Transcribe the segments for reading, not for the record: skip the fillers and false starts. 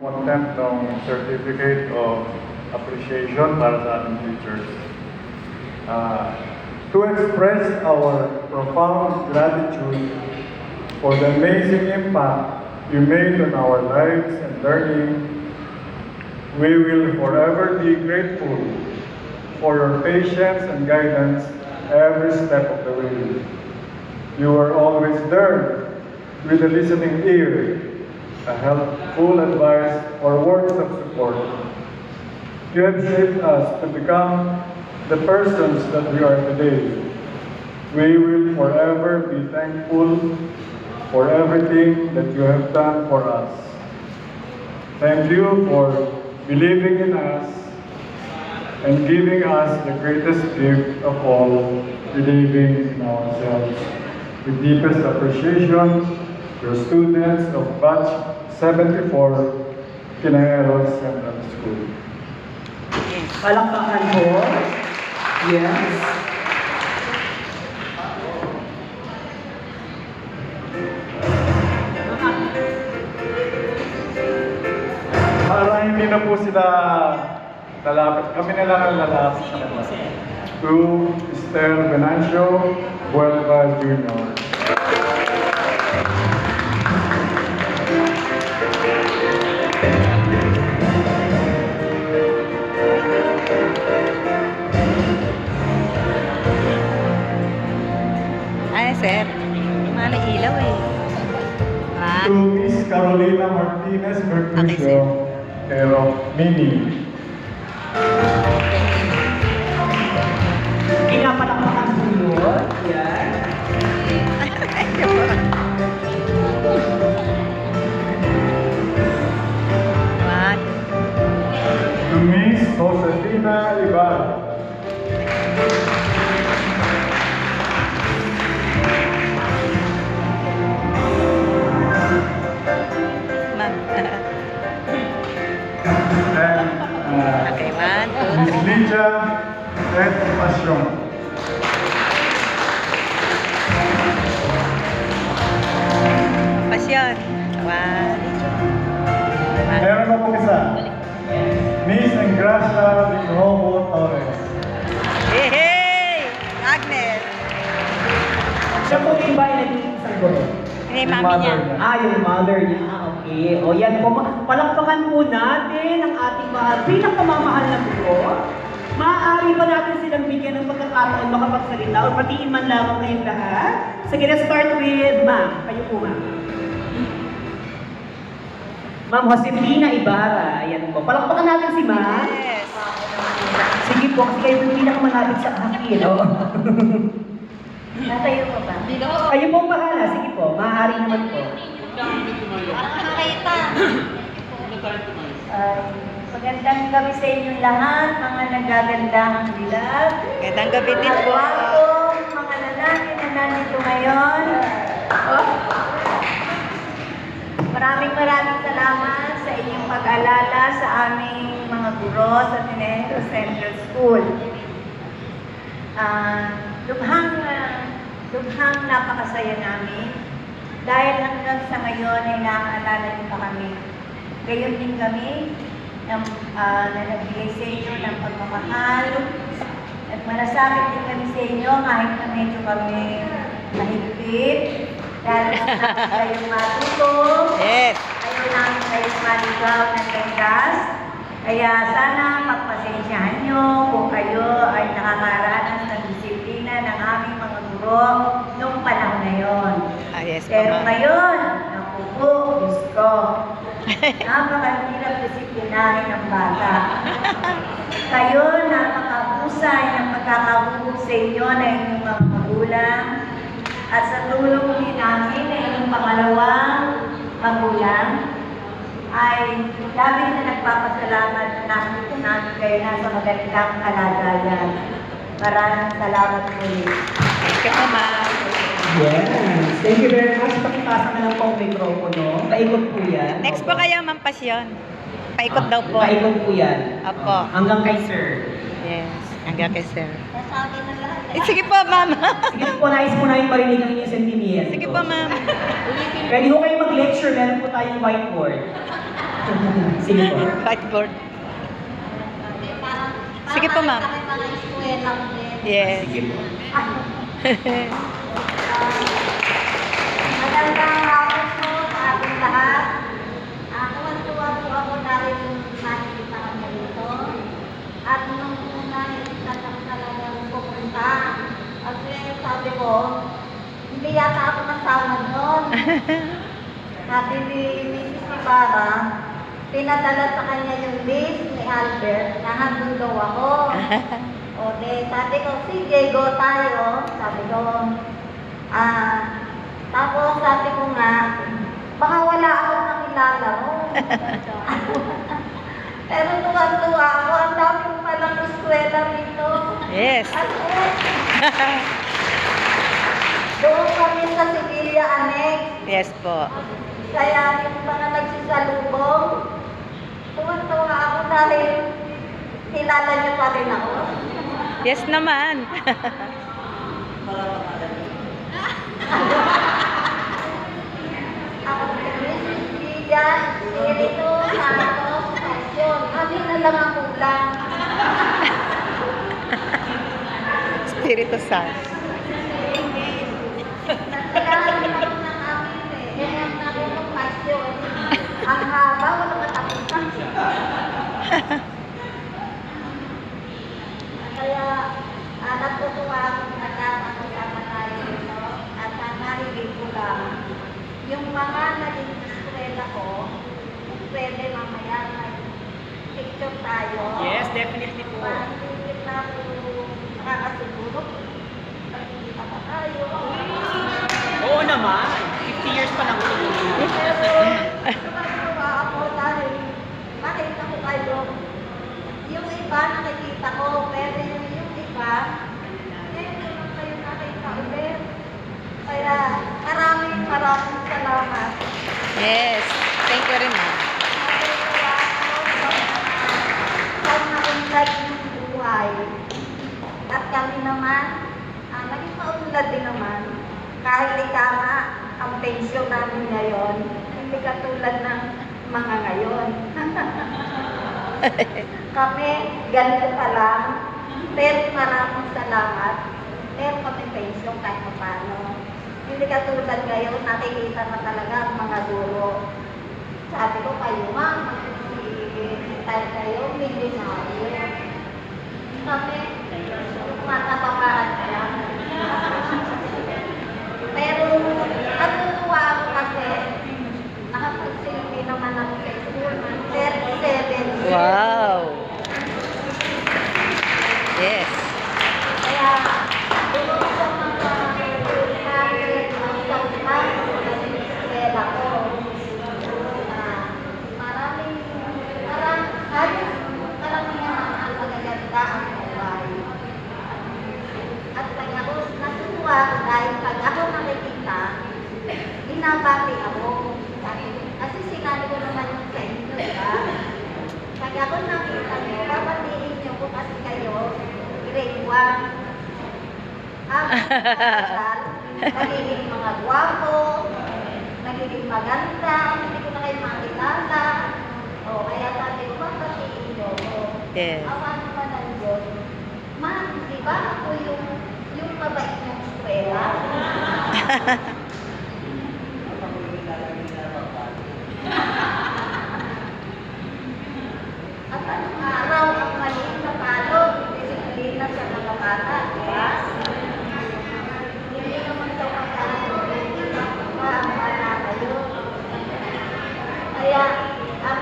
content ng certificate of appreciation para sa ating teachers. To express our profound gratitude for the amazing impact you made on our lives and learning, we will forever be grateful for your patience and guidance every step of the way. You are always there with a listening ear, a helpful advice or words of support. You have shaped us to become the persons that we are today. We will forever be thankful for everything that you have done for us. Thank you for believing in us and giving us the greatest gift of all, believing in ourselves. With deepest appreciation, your students of Batch 74, Quinaeros Central School. Palakpakan po. Yes. Para hindi na po sila lalapit, kami na lang ang lalapit sa kanila. To Esther Venancio, Buelva Jr. Ay, sir. Mana ilaw eh. To Miss Carolina Martinez Bertuccio, pero Mini. Pinapalakpakan po yun. Yan. What? To Miss Josefina Ibarra. And Okay, 1, 2, Miss Lidia et Passion. Pasyon. 1. Meron pa po isa. Miss Engracia Vigrobo Torres. Hey, hey! Agnes. Siya po yung ba yung naging isang guro? Hey, mami niya. Yung mother niya. Okay. O yan po. Palakpakan po natin ang ating mga pinakamamahal na guro. Maaari ba natin silang bigyan ng pagkakataon makapagsalita o patiin man lamang kayong lahat? Sige, let's start with ma'am. Kayo po, ma'am. Ma'am Josefina Ibarra. Ayan po. Palakpakan natin si ma'am. Yes. Sige po, kasi kayo yung pinakamalapit sa akin. Oh. Natayo pa ba? Kayo pong bahala. Sige po. Maaari naman po. Nakakita. Magandang gabi sa inyong lahat, mga nagagandahang dilag. Magandang gabi din po. Mga lalaki na nandito ngayon. Maraming salamat sa inyong pag-alala sa aming mga guro sa Quinaeros Central School. Lubhang napakasaya namin dahil hanggang sa ngayon ay naaalala niyo pa kami. Gayon din kami na nagbigay sa inyo ng pagmamahal at malasakit din kami sa inyo kahit na medyo kami mahigpit dahil namin kayong matuto, ayaw namin kayong maligaw ng landas. Kaya sana pagpasensyahan nyo kung kayo ay nakakaranas ng disiplina ng aming mga guro noong panahon na yon. Pero ngayon, naku po, Diyos ko, napakahirap disiplinahin ng bata. Kayo, napakahusay ng pagkakahubog sa inyo na inyong mga magulang at sa tulong din namin na inyong pangalawang magulang ay labis na nagpapasalamat na nakikita namin kayo nasa magandang kalagayan. Maraming salamat muli. Thank you, Mama. Yes. Thank you very much. Pakipasa na lang po ang mikropono. Paikot po yan. Next po kayo, Ma'am Pasyon. Paikot daw po. Paikot po yan. Opo. Hanggang kay sir. Yes. Hanggang kay sir. Sige po, Ma'am. Sige po, nais po namin marinig ang inyong sentimento. Sige po, Ma'am. Pwede ko kayo mag-lecture. Meron po tayong whiteboard. Sige po. Whiteboard. Parang Sige po, ma'am. kami mga eskwela din. Yes. Sige po. Magandang hapon po sa ating lahat. Tuwan-tuwa po ako dahil nakikita kami dito. At nung una, hindi ka lang talagang pupunta. Kasi sabi ko, hindi yata ako kasama doon. Sabi ni Mrs. Ibarra, pinadala sa kanya yung list ni Albert na handun daw ako. O de, sabi ko, sige, go tayo. Sabi ko, tapos sabi ko nga, baka wala akong nakilala mo. Pero tuwa-tuwa ako, ang dami ko palang eskwela rito. Yes. Doon kami sa Sevilla Annex. Yes po. Kaya yung mga nagsisalubong, tuwa-tuwa ako dahil kilala niyo pa rin ako. Yes naman. Ako si Mrs. Villa, Espiritu Santos, Pasyon. Kami na lang ang kulang. Espiritu Santo. Kailangan naman ng amin eh. Kaya namin ng Pasyon. Ang haba, walang katapusan. Kaya, natutuwa akong nagkakasama tayo dito. At narinig ko lang, yung mga naging eskwela ko, kung pwede mamaya mag-picture tayo. Yes, definitely po. Parang hindi na ako nakakasiguro. Pagkikita pa tayo. Oo naman. 50 years pa lang ulit. Pero, natutuwa ako dahil makita ko kayo. Yung iba nakikita ko, pero yung iba, hindi naman kayo nakita ulit. Kaya maraming salamat. Yes. Thank you rin, ma'am. Natutuwa ako sa naunlad ng buhay. At kami naman, naging maunlad din naman. Kahit ikama ang pensyon namin ngayon, hindi katulad ng mga ngayon. Kami, ganito pa lang, pero maraming salamat. Pero kami pensyon kahit paano. Hindi katulad ngayon, nakikita na talaga ang mga guro. Sabi ko kayo, ma'am, tayo kayo, milyonaryo. Kami, matapaparan ka lang. Pero, natutuwa ako kasi, nakapagsilbi naman ako sa school, 37 years. Wow. Yes. Kaya, doon sa mga namin ang sautan sa eskwela ko. Maraming karamihan ang magaganda ang buhay. At pag ako natutuwa ako dahil pag ako nakikita, binabati ako. Kasi sinabi ko naman yung sa inyo, diba? Pag ako nakita nyo, babatiin nyo ko kasi kayo, grade 1. Ang pag-aaral, nagiging mga gwapo, nagiging maganda, hindi ko na kayo makilala. O, kaya sabi ko, babatiin nyo ko. Yes. Awa naman ang Diyos. Ma'am, di ba ako yung mabait ng eskwela? At anong araw ang maliit na palo, disiplina sa mga bata, di ba? Hindi naman sa pag-aaral, wala kayo. Kaya, ang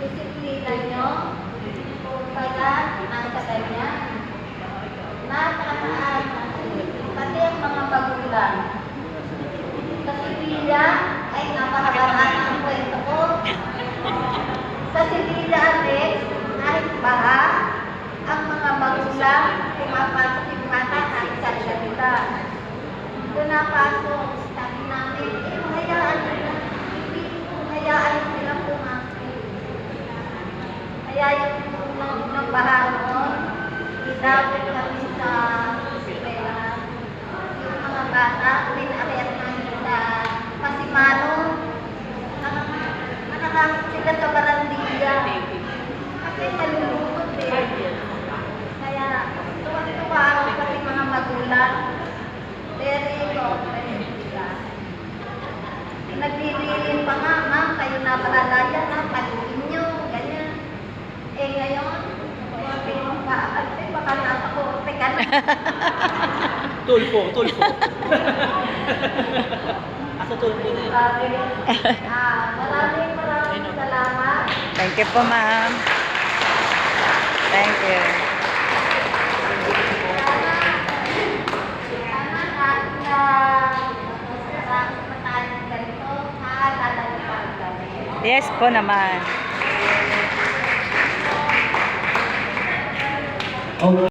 disiplina nyo, kung pala, nasa ganyan, napakataan pati ang mga magulang. Sa Sevilla, ay napakataan ang kwento ko. Sa Sevilla, Alex, kahit baha, ang mga magulang, pumapasok yung bata kahit sa salita. Doon napasok, sabi namin, hayaan nila, hayaan sila pumasok. Kaya yung ng baha noon, inabot kami sa eskwela. Yung mga bata, pinakayat namin sa Pasimano. Nakakasok sila sa barandilla. Kasi nalulungkot eh. Kaya tuwa-tuwa ako kasi mga magulang. Very cooperative sila. Nagbibilin pa nga, ma'am, kayo na palalaya na, paluin nyo, ganyan. Eh ngayon, baka nasa korte ka na. Tulfo. Asa tulfo na yun? Maraming salamat. Thank you po, ma'am. Thank you. Yes po naman. Okay.